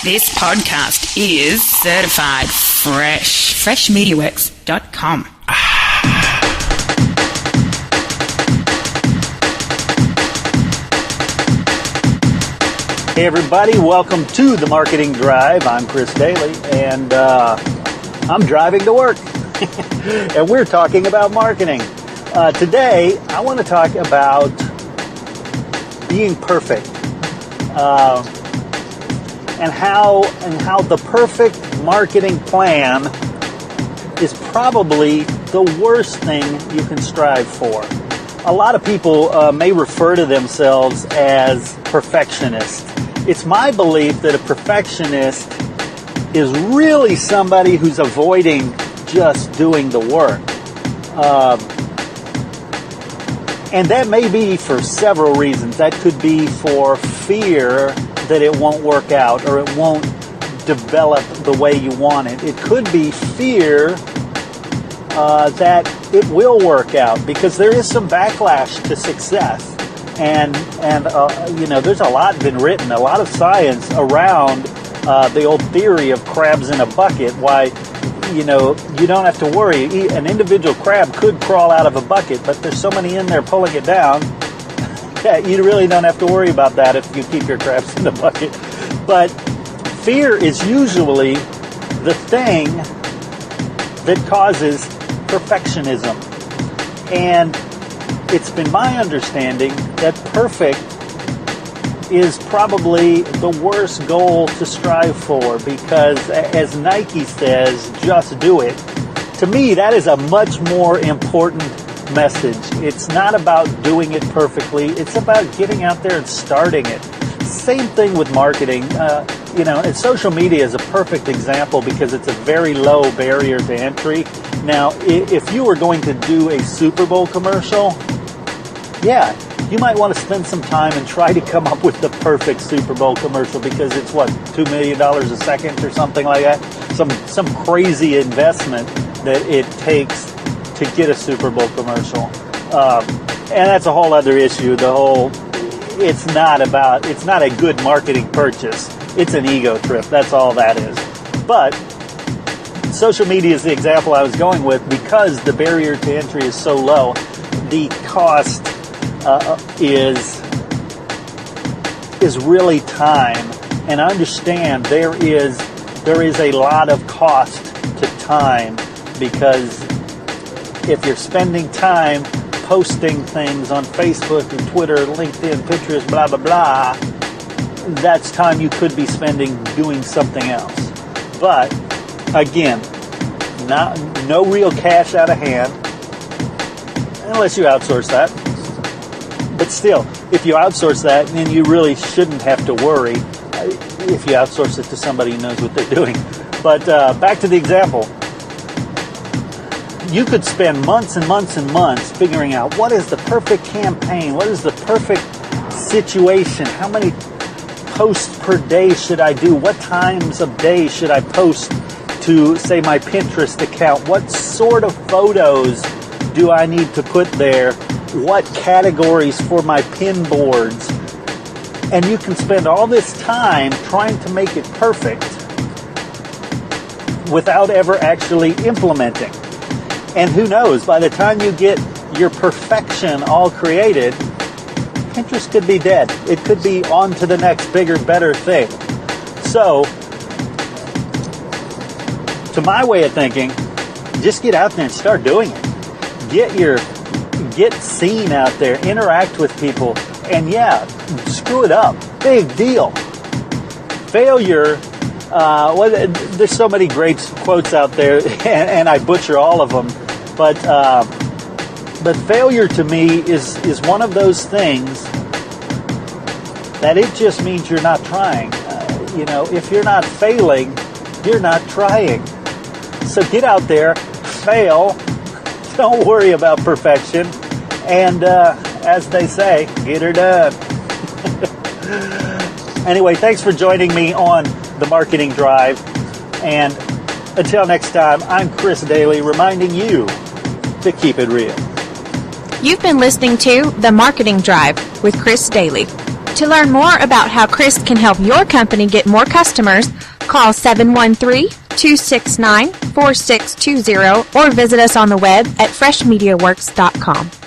This podcast is certified fresh. Freshmediaworks.com. Hey everybody, welcome to the Marketing Drive. I'm Chris Doelle, and I'm driving to work. And we're talking about marketing. Today, I want to talk about being perfect. And how the perfect marketing plan is probably the worst thing you can strive for. A lot of people may refer to themselves as perfectionists. It's my belief that a perfectionist is really somebody who's avoiding just doing the work. And that may be for several reasons. That could be for fear that it won't work out or it won't develop the way you want it. It could be fear that it will work out because there is some backlash to success. And there's a lot been written, a lot of science around the old theory of crabs in a bucket. Why, you don't have to worry. An individual crab could crawl out of a bucket, but there's so many in there pulling it down that you really don't have to worry about that if you keep your crabs in the bucket. But fear is usually the thing that causes perfectionism. And it's been my understanding that perfect is probably the worst goal to strive for because, as Nike says, just do it. To me, that is a much more important message. It's not about doing it perfectly. It's about getting out there and starting it. Same thing with marketing. And social media is a perfect example because it's a very low barrier to entry. Now, if you were going to do a Super Bowl commercial, yeah, you might want to spend some time and try to come up with the perfect Super Bowl commercial because it's $2 million a second or something like that. Some crazy investment that it takes to get a Super Bowl commercial. And that's a whole other issue. It's not a good marketing purchase. It's an ego trip. That's all that is. But social media is the example I was going with because the barrier to entry is so low. The cost is really time, and I understand there is a lot of cost to time because if you're spending time posting things on Facebook and Twitter, LinkedIn, Pinterest, blah blah blah, that's time you could be spending doing something else. But again, no real cash out of hand unless you outsource that. But still, if you outsource that, then you really shouldn't have to worry if you outsource it to somebody who knows what they're doing. But back to the example. You could spend months and months and months figuring out what is the perfect campaign, what is the perfect situation, how many posts per day should I do, what times of day should I post to, say, my Pinterest account, what sort of photos do I need to put there, what categories for my pin boards. And you can spend all this time trying to make it perfect without ever actually implementing. And who knows, by the time you get your perfection all created, Pinterest could be dead. It could be on to the next bigger, better thing. So, to my way of thinking, just get out there and start doing it. Get seen out there, interact with people, and yeah, screw it up. Big deal. Failure, there's so many great quotes out there, and I butcher all of them, but failure to me is one of those things that it just means you're not trying. If you're not failing, you're not trying. So get out there, fail, don't worry about perfection, and as they say, get her done. Anyway, thanks for joining me on the Marketing Drive, and until next time, I'm Chris Doelle reminding you to keep it real. You've been listening to The Marketing Drive with Chris Doelle. To learn more about how Chris can help your company get more customers, call 713-269-4620 or visit us on the web at freshmediaworks.com.